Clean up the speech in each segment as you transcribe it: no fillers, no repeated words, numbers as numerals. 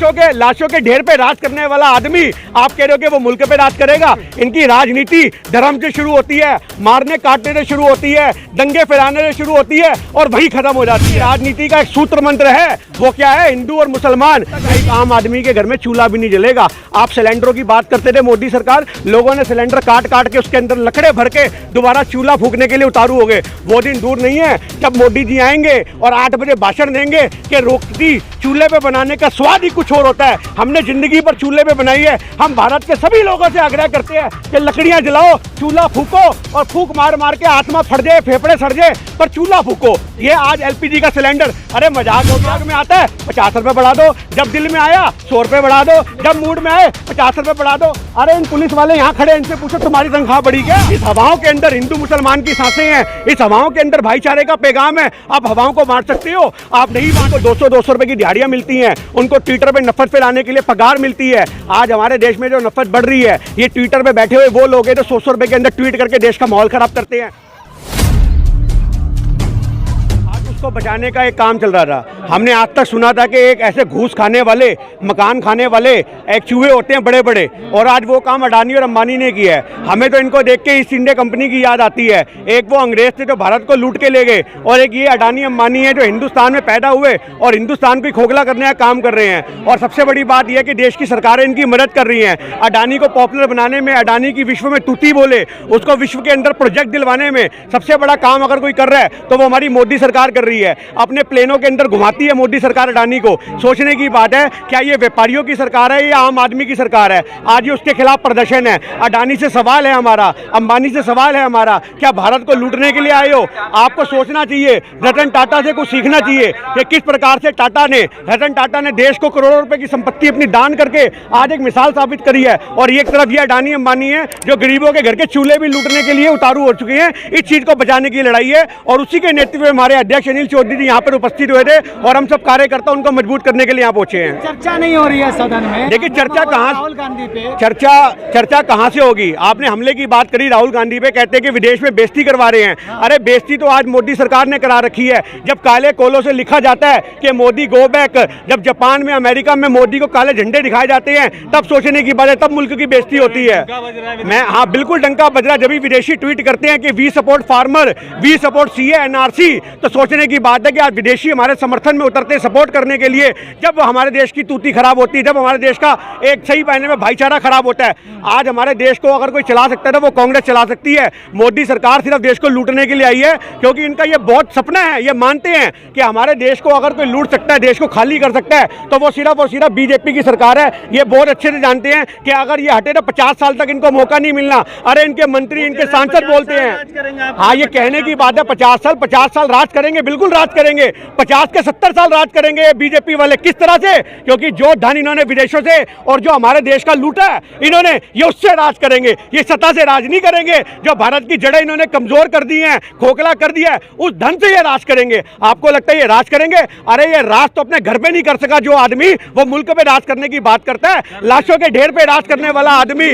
लाशों के ढेर पे राज करने वाला आदमी आप कह रहे हो कि वो मुल्क पे राज करेगा। इनकी राजनीति धर्म से शुरू होती है, मारने काटने से शुरू होती है, दंगे फैलाने से शुरू होती है और वही खत्म हो जाती है। राजनीति का एक सूत्र मंत्र है, वो क्या है? हिंदू और मुसलमान। एक आम आदमी के घर में चूल्हा भी नहीं जलेगा। आप सिलेंडरों की बात करते थे, मोदी सरकार, लोगों ने सिलेंडर काट काट के उसके अंदर लकड़े भर के दोबारा चूल्हा फूकने के लिए उतारू हो गए। वो दिन दूर नहीं है जब मोदी जी आएंगे और 8 बजे भाषण देंगे कि रोटी चूल्हे पे बनाने का स्वाद ही कुछ और होता है। हमने जिंदगी पर चूल्हे पे बनाई है। हम भारत के सभी लोगों से आग्रह करते हैं कि लकड़ियां जलाओ, चूल्हा फूको और फूक मार मार के आत्मा फट जाए, फेफड़े सड़ जाए, पर चूल्हा फूको। ये आज एलपीजी का सिलेंडर, अरे मजाक में आता है 50 रुपए बढ़ा दो, जब दिल में आया 100 रुपए बढ़ा दो, जब मूड में आए 50 रुपए बढ़ा दो। अरे इन पुलिस वाले यहाँ खड़े, इनसे पूछो तुम्हारी तनख्वाह बढ़ी क्या? इस हवाओं के अंदर हिंदू मुसलमान की सांसें हैं, इस हवाओं के अंदर भाईचारे का पैगाम है। आप हवाओं को मार सकते हो, आप नहीं। वहां को 200 रुपए की दिहाड़ियां मिलती हैं, उनको ट्विटर पे नफरत फैलाने के लिए पगार मिलती है। आज हमारे देश में जो नफरत बढ़ रही है, ये ट्विटर पे बैठे हुए वो लोग हैं जो 100 रुपए के अंदर ट्वीट करके देश का माहौल खराब करते हैं। को बचाने का एक काम चल रहा था। हमने आज तक सुना था कि एक ऐसे घूस खाने वाले, मकान खाने वाले एक चूहे होते हैं बड़े बड़े, और आज वो काम अडानी और अंबानी ने किया है। हमें तो इनको देख के ईस्ट इंडिया कंपनी की याद आती है। एक वो अंग्रेज थे जो भारत को लूट के ले गए, और एक ये अडानी अंबानी है जो हिंदुस्तान में पैदा हुए और हिंदुस्तान को खोखला करने का काम कर रहे हैं। और सबसे बड़ी बात यह कि देश की सरकारें इनकी मदद कर रही हैं। अडानी को पॉपुलर बनाने में, अडानी की विश्व में तूती बोले, उसको विश्व के अंदर प्रोजेक्ट दिलवाने में सबसे बड़ा काम अगर कोई कर रहा है तो वो हमारी मोदी सरकार कर रही है। अपने प्लेनों के अंदर घुमाती है मोदी सरकार अडानी को। सोचने की बात है, क्या ये व्यापारियों की सरकार है या आम आदमी की सरकार है? आज ये उसके खिलाफ प्रदर्शन है। अडानी से सवाल है हमारा, अंबानी से सवाल है हमारा, क्या भारत को लूटने के लिए आए हो? आपको सोचना चाहिए, रतन टाटा से कुछ सीखना चाहिए कि किस प्रकार से रतन टाटा ने देश को करोड़ों रुपए की संपत्ति अपनी दान करके आज एक मिसाल साबित करी है। और एक तरफ ये अडानी अंबानी है जो गरीबों के घर के चूल्हे भी लूटने के लिए उतारू हो चुके हैं। इस चीज को बचाने की लड़ाई है, और उसी के नेतृत्व में हमारे अध्यक्ष अनिल चौधरी जी यहाँ पर उपस्थित हुए थे, और हम सब कार्यकर्ता उनको मजबूत करने के लिए यहाँ पहुंचे हैं। चर्चा नहीं हो रही है सदन में। देखिए चर्चा कहाँ, राहुल गांधी पे चर्चा कहाँ से होगी? आपने हमले की बात करी राहुल गांधी पे, कहते हैं कि विदेश में बेइज्जती करवा रहे हैं। अरे बेइज्जती तो आज मोदी सरकार ने करा रखी है। जब काले कोलों से लिखा जाता है कि मोदी गो बैक, जब जापान में, अमेरिका में मोदी को काले झंडे दिखाए जाते हैं, तब सोचने की बात है, तब मुल्क की बेइज्जती होती है। हाँ बिल्कुल डंका बज रहा। जब भी विदेशी ट्वीट करते हैं कि we support farmer, we support CAA NRC, तो सोचने की बात है कि आज विदेशी हमारे समर्थन में उतरते सपोर्ट करने के लिए। जब हमारे देश की तूती खराब होती है, जब हमारे देश का एक सही मायने में भाईचारा खराब होता है। आज हमारे देश को अगर कोई चला सकता है तो वो कांग्रेस चला सकती है। मोदी सरकार सिर्फ देश को लूटने के लिए आई है, क्योंकि इनका ये बहुत सपना है। ये मानते हैं कि हमारे देश को अगर कोई लूट सकता है, देश को खाली कर सकता है, तो वो सिर्फ और सिर्फ बीजेपी की सरकार है। ये बहुत अच्छे से जानते हैं कि अगर ये हटे तो 50 साल तक इनको मौका नहीं मिलना। अरे इनके मंत्री, इनके सांसद बोलते हैं, हाँ ये कहने की बात है 50 साल राज करेंगे, बिल्कुल राज करेंगे। 50 के 70 साल राज करेंगे बीजेपी वाले। किस तरह से? क्योंकि जो धन इन्होंने विदेशों से और जो हमारे देश का लूटा है इन्होंने, ये उससे राज करेंगे। ये सत्ता से राज नहीं करेंगे। जो भारत की जड़ें इन्होंने कमजोर कर दी हैं, खोखला कर दिया है, उस धन से ये राज करेंगे। आपको लगता है ये राज करेंगे? अरे ये राज तो अपने घर पे नहीं कर सका जो आदमी, वो मुल्क पे राज करने की बात करता है। लाशों के ढेर पे राज करने वाला आदमी,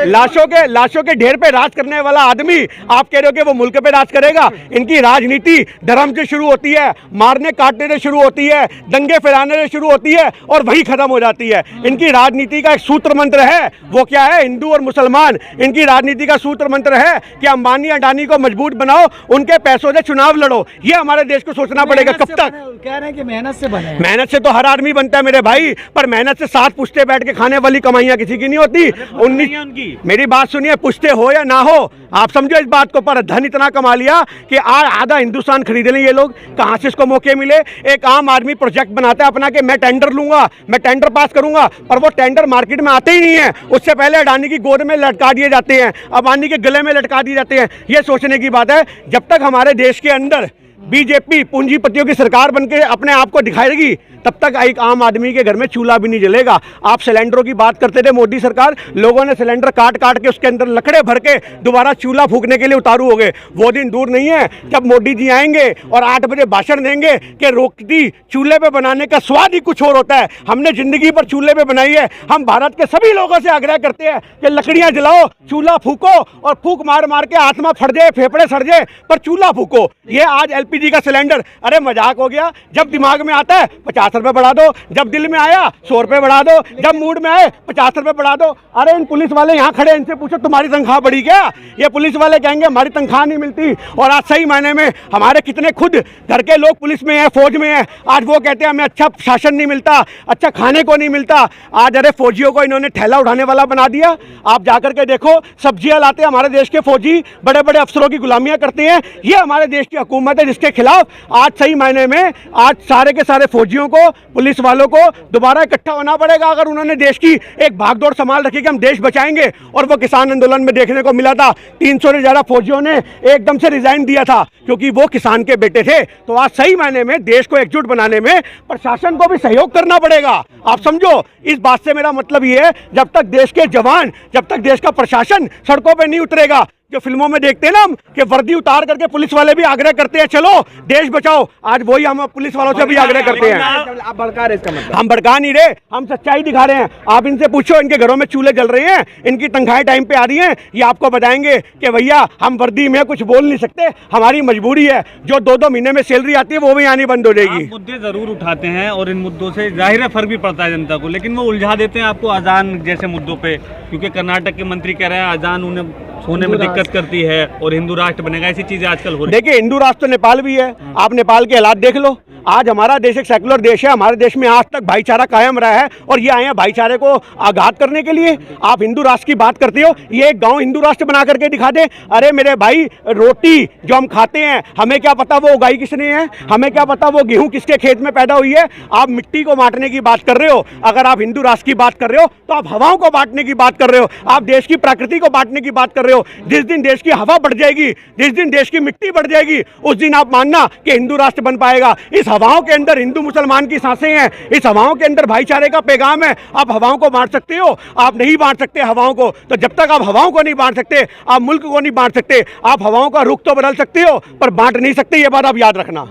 लाशों के ढेर पे राज करने वाला आदमी आप कह रहे हो कि वो मुल्क पे राज करेगा? इनकी राजनीति धर्म से शुरू होती है, मारने काटने से शुरू होती है, दंगे फैलाने से शुरू होती है और वही खत्म हो जाती है। इनकी राजनीति का एक सूत्र मंत्र है, वो क्या है? हिंदू और मुसलमान। इनकी राजनीति का सूत्र मंत्र है कि अंबानी अडानी को मजबूत बनाओ, उनके पैसों से चुनाव लड़ो। ये हमारे देश को सोचना पड़ेगा। कब तक? कह रहे हैं कि मेहनत से बने। मेहनत से तो हर आदमी बनता है मेरे भाई, पर मेहनत से 7 पुश्ते बैठ के खाने वाली कमाइयां किसी की नहीं होती। 19 मेरी बात सुनिए, पुश्ते हो या ना हो, आप समझो इस बात को। पर धन इतना कमा लिया कि आधा हिंदुस्तान खरीद लें ये लोग। कहां से इसको मौके मिले? एक आम आदमी प्रोजेक्ट बनाता है अपना कि मैं टेंडर लूंगा, मैं टेंडर पास करूंगा, पर वो टेंडर मार्केट में आते ही नहीं है। उससे पहले अडानी की गोद में लटका दिए जाते हैं, अंबानी के गले में लटका दिए जाते हैं। ये सोचने की बात है, जब तक हमारे देश के अंदर बीजेपी पूंजीपतियों की सरकार बनके अपने आप को दिखाएगी, तब तक एक आम आदमी के घर में चूल्हा भी नहीं जलेगा। आप सिलेंडरों की बात करते थे, मोदी सरकार, लोगों ने सिलेंडर काट काट के उसके अंदर लकड़े भर के दोबारा चूल्हा फूकने के लिए उतारू हो गए। वो दिन दूर नहीं है जब मोदी जी आएंगे और 8 बजे भाषण देंगे कि रोटी चूल्हे पे बनाने का स्वाद ही कुछ और होता है। हमने जिंदगी पर चूल्हे पे बनाई है। हम भारत के सभी लोगों से आग्रह करते हैं कि लकड़ियां जलाओ, चूल्हा फूको और फूक मार मार के आत्मा फट जाए, फेफड़े सड़ जाए, पर चूल्हा फूको। ये आज एलपीजी का सिलेंडर। अरे मजाक हो गया, जब दिमाग में आता है 50 रुपए बढ़ा दो, जब दिल में आया 100 रुपए बढ़ा दो, जब मूड में आए 50 रुपए बढ़ा दो। अरे इन पुलिस वाले यहाँ खड़े, इनसे पूछो तुम्हारी तनख्वाह बढ़ी क्या? ये पुलिस वाले कहेंगे हमारी तनख्वाह नहीं मिलती। और आज सही मायने में हमारे कितने खुद घर के लोग पुलिस में हैं, फौज में हैं, आज वो कहते हैं हमें अच्छा शासन नहीं मिलता, अच्छा खाने को नहीं मिलता। आज अरे फौजियों को इन्होंने ठेला उठाने वाला बना दिया। आप जाकर के देखो, सब्जियां लाते हैं हमारे देश के फौजी, बड़े बड़े अफसरों की गुलामियां करते हैं। ये हमारे देश की हुकूमत है जिसके खिलाफ आज सही मायने में आज सारे के सारे फौजियों को, पुलिस वालों को दोबारा इकट्ठा होना पड़ेगा। अगर उन्होंने देश की एक भागदौड़ संभाल रखी कि हम देश बचाएंगे, और वो किसान आंदोलन में देखने को मिला था 300 से ज्यादा फौजियों ने एकदम से रिजाइन दिया था क्योंकि वो किसान के बेटे थे। तो आज सही मायने में देश को एकजुट बनाने में प्रशासन को भी सहयोग करना पड़ेगा। आप समझो, इस बात से मेरा मतलब ये है, जब तक देश के जवान, जब तक देश का प्रशासन सड़कों पे नहीं उतरेगा, जो फिल्मों में देखते हैं ना हम कि वर्दी उतार करके पुलिस वाले भी आग्रह करते हैं चलो देश बचाओ, आज वही हम पुलिस वालों से भी आग्रह करते हैं। आप भड़का रहे, इसका मतलब हम भड़का नहीं रहे, हम सच्चाई दिखा रहे हैं। आप इनसे पूछो, इनके घरों में चूल्हे जल रहे हैं, इनकी तनख्वाहें टाइम पे आ रही हैं, ये आपको बताएंगे कि भैया हम वर्दी में कुछ बोल नहीं सकते, हमारी मजबूरी है। जो 2-2 महीने में सैलरी आती है वो भी आनी बंद हो जाएगी। मुद्दे जरूर उठाते हैं और इन मुद्दों से जाहिर है फर्क भी पड़ता है जनता को, लेकिन वो उलझा देते हैं आपको अजान जैसे मुद्दों पे, क्योंकि कर्नाटक के मंत्री कह रहे हैं अजान उन्हें सोने में दिक्कत करती है और हिंदू राष्ट्र बनेगा, ऐसी चीजें आजकल हो रही है। देखिए, हिंदू राष्ट्र तो नेपाल भी है, आप नेपाल के हालात देख लो। आज हमारा देश एक सेकुलर देश है, हमारे देश में आज तक भाईचारा कायम रहा है, और ये आए हैं भाईचारे को आघात करने के लिए। आप हिंदू राष्ट्र की बात करते हो, ये एक गांव हिंदू राष्ट्र बना करके दिखा दे। अरे मेरे भाई, रोटी जो हम खाते हैं, हमें क्या पता वो उगाई किसने है, हमें क्या पता वो गेहूं किसके खेत में पैदा हुई है। आप मिट्टी को बांटने की बात कर रहे हो। अगर आप हिंदू राष्ट्र की बात कर रहे हो तो आप हवाओं को बांटने की बात कर रहे हो, आप देश की प्रकृति को बांटने की बात कर रहे हो। जिस दिन देश की हवा बढ़ जाएगी, जिस दिन देश की मिट्टी बढ़ जाएगी, उस दिन आप मानना कि हिंदू राष्ट्र बन पाएगा। इस हवाओं के अंदर हिंदू मुसलमान की सांसें हैं, इस हवाओं के अंदर भाईचारे का पैगाम है। आप हवाओं को बांट सकते हो? आप नहीं बांट सकते हवाओं को। तो जब तक आप हवाओं को नहीं बांट सकते, आप मुल्क को नहीं बांट सकते। आप हवाओं का रुख तो बदल सकते हो पर बांट नहीं सकते, ये बात आप याद रखना।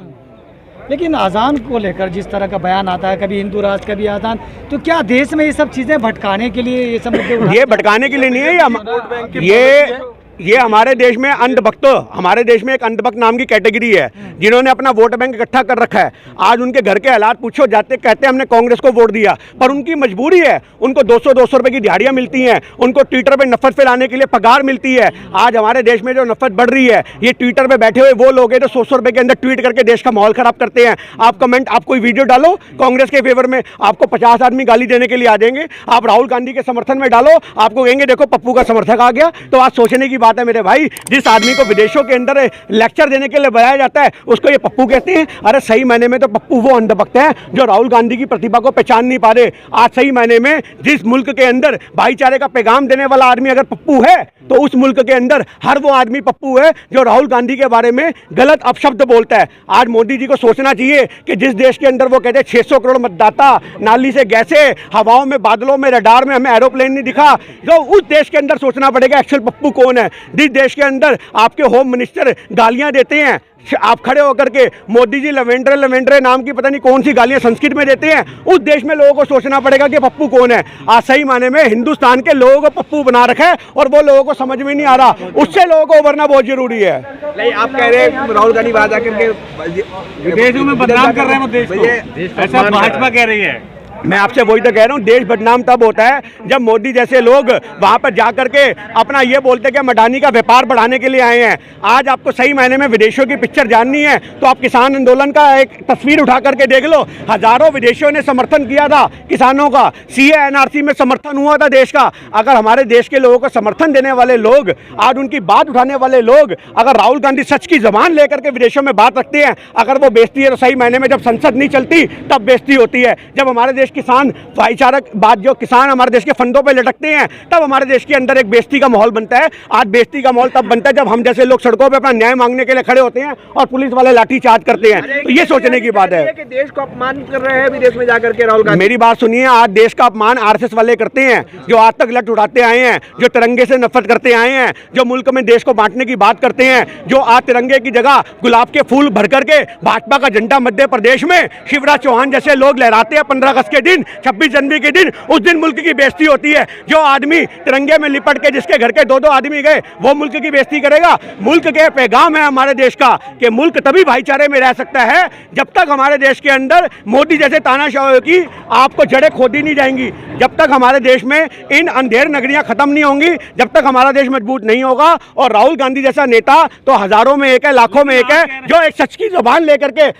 लेकिन अजान को लेकर जिस तरह का बयान आता है, कभी हिंदू राष्ट्र कभी अजान, तो क्या देश में ये सब चीजें भटकाने के लिए ये सब मुद्दे ये भटकाने के लिए नहीं है, ये हमारे देश में अंधभक्त, हमारे देश में एक अंधभक्त नाम की कैटेगरी है जिन्होंने अपना वोट बैंक इकट्ठा कर रखा है। आज उनके घर के हालात पूछो, जाते कहते हैं हमने कांग्रेस को वोट दिया, पर उनकी मजबूरी है। उनको 200-200 रुपए की दिहाड़ियां मिलती हैं, उनको ट्विटर पे नफरत फैलाने के लिए पगार मिलती है। आज हमारे देश में जो नफरत बढ़ रही है, ये ट्विटर पे बैठे हुए वो लोग हैं जो 100 रुपए के अंदर ट्वीट करके देश का माहौल खराब करते हैं। आप कमेंट, आप कोई वीडियो डालो कांग्रेस के फेवर में, आपको 50 आदमी गाली देने के लिए आ जाएंगे। आप राहुल गांधी के समर्थन में डालो, आपको कहेंगे देखो पप्पू का समर्थक आ गया। तो आज सोचने की बात है मेरे भाई, जिस आदमी को विदेशों के अंदर लेक्चर देने के लिए बुलाया जाता है उसको ये पप्पू कहते हैं। अरे सही मायने में तो पप्पू वो अंधभक्त है जो राहुल गांधी की प्रतिभा को पहचान नहीं पा रहे। आज सही मायने में जिस मुल्क के अंदर भाईचारे का पैगाम देने वाला आदमी अगर पप्पू है, तो उस मुल्क के अंदर हर वो आदमी पप्पू है जो राहुल गांधी के बारे में गलत अपशब्द बोलता है। आज मोदी जी को सोचना चाहिए कि जिस देश के अंदर वो कहते हैं 600 करोड़ मतदाता, नाली से गैसे, हवाओं में, बादलों में, रडार में हमें एरोप्लेन नहीं दिखा, तो उस देश के अंदर सोचना पड़ेगा एक्चुअल पप्पू कौन है। जिस देश के अंदर आपके होम मिनिस्टर गालियां देते हैं, आप खड़े होकर के मोदी जी लवेंडर लवेंडर नाम की पता नहीं कौन सी गालियां संस्कृत में देते हैं, उस देश में लोगों को सोचना पड़ेगा कि पप्पू कौन है। आज सही माने में हिंदुस्तान के लोगों को पप्पू बना रखा है और वो लोगों को समझ में नहीं आ रहा, उससे लोगों को उभरना बहुत जरूरी है। नहीं, आप कह रहे हैं राहुल गांधी बात आकर के विदेशों में बदनाम कर रहे हैं वो देश को, ऐसा भाजपा कह रही है। मैं आपसे वही तो कह रहा हूँ, देश बदनाम तब होता है जब मोदी जैसे लोग वहाँ पर जा करके अपना ये बोलते हैं कि मडानी का व्यापार बढ़ाने के लिए आए हैं। आज आपको सही मायने में विदेशों की पिक्चर जाननी है तो आप किसान आंदोलन का एक तस्वीर उठा करके देख लो। हजारों विदेशियों ने समर्थन किया था किसानों का, CA NRC में समर्थन हुआ था देश का। अगर हमारे देश के लोगों को समर्थन देने वाले लोग, आज उनकी बात उठाने वाले लोग, अगर राहुल गांधी सच की जबान लेकर के विदेशों में बात रखते हैं, अगर वो बेइज्जती है तो सही मायने में जब संसद नहीं चलती तब बेइज्जती होती है। जब हमारे देश किसान भाईचारक बात, जो किसान हमारे देश के फंडों पे लटकते हैं, तब हमारे देश के अंदर एक बेइज्जती का माहौल बनता है। आज बेइज्जती का माहौल तब बनता है जब हम जैसे लोग सड़कों पे अपना न्याय मांगने के लिए खड़े होते हैं और पुलिस वाले लाठी चार्ज करते हैं। तो ये सोचने की बात है कि देश को अपमान कर रहे हैं विदेश में जाकर के राहुल गांधी। मेरी बात सुनिए, आज देश का अपमान RSS वाले करते हैं, जो आज तक लठ उठाते आए हैं, जो तिरंगे से नफरत करते आए हैं, जो मुल्क में देश को बांटने की बात करते हैं, जो आज तिरंगे की जगह गुलाब के फूल भर करके भाजपा का झंडा मध्य प्रदेश में शिवराज चौहान जैसे लोग लहराते हैं 15 अगस्त के दिन, 26 जनवरी के दिन, उस दिन मुल्क की बेइज्जती होती है। जो आदमी तिरंगे में लिपट के जिसके घर के 2-2 आदमी गए, वो मुल्क की बेइज्जती करेगा। मुल्क के पैगाम है हमारे देश का कि मुल्क तभी भाईचारे में रह सकता है जब तक हमारे देश के अंदर मोदी जैसे तानाशाह की आपको जड़ें खोदी नहीं जाएंगी, जब तक हमारे देश में इन अंधेर नगरियां खत्म नहीं होंगी, जब तक हमारा देश मजबूत नहीं होगा। और राहुल गांधी जैसा नेता तो हजारों में एक है, लाखों में एक है, जो एक सच की जुबान लेकर के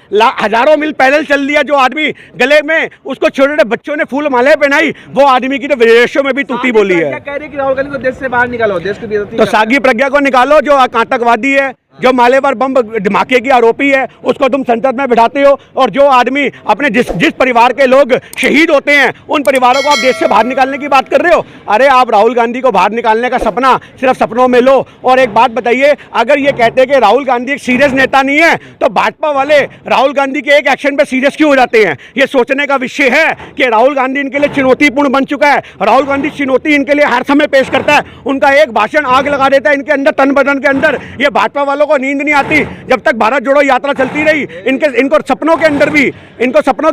हजारों मील पैदल चल दिया। जो आदमी गले में उसको छोटे छोटे बच्चों ने फूल माले पहनाई, वो आदमी की तो विदेशों में भी तूती बोली है। क्या कह रहे हैं कि राहुल गांधी को देश से बाहर निकालो, देश की बेइज्जती तो सागी प्रज्ञा को निकालो, जो आतंकवादी है, जो मालेवर बम धमाके की आरोपी है, उसको तुम संसद में बिठाते हो। और जो आदमी अपने जिस परिवार के लोग शहीद होते हैं, उन परिवारों को आप देश से बाहर निकालने की बात कर रहे हो। अरे आप राहुल गांधी को बाहर निकालने का सपना सिर्फ सपनों में लो। और एक बात बताइए, अगर ये कहते हैं कि राहुल गांधी एक सीरियस नेता नहीं है, तो भाजपा वाले राहुल गांधी के एक एक्शन पे सीरियस क्यों हो जाते हैं? ये सोचने का विषय है कि राहुल गांधी इनके लिए चुनौतीपूर्ण बन चुका है। राहुल गांधी चुनौती इनके लिए हर समय पेश करता है। उनका एक भाषण आग लगा देता है इनके अंदर, तन बदन के अंदर। ये भाजपा वालों को नींद नहीं आती जब तक भारत जोड़ो यात्रा चलती रही। इनको सपनों के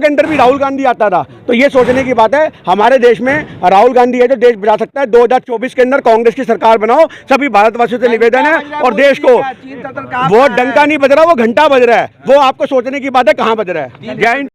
अंदर भी राहुल गांधी आता था। तो ये सोचने की बात है, हमारे देश में राहुल गांधी है जो देश बचा सकता है। 2024 के अंदर कांग्रेस की सरकार बनाओ, सभी भारतवासियों से निवेदन है। और देश को वो डंका नहीं बज रहा, वो घंटा बज रहा है। वो आपको सोचने की बात है कहां बज रहा है। जय हिंद।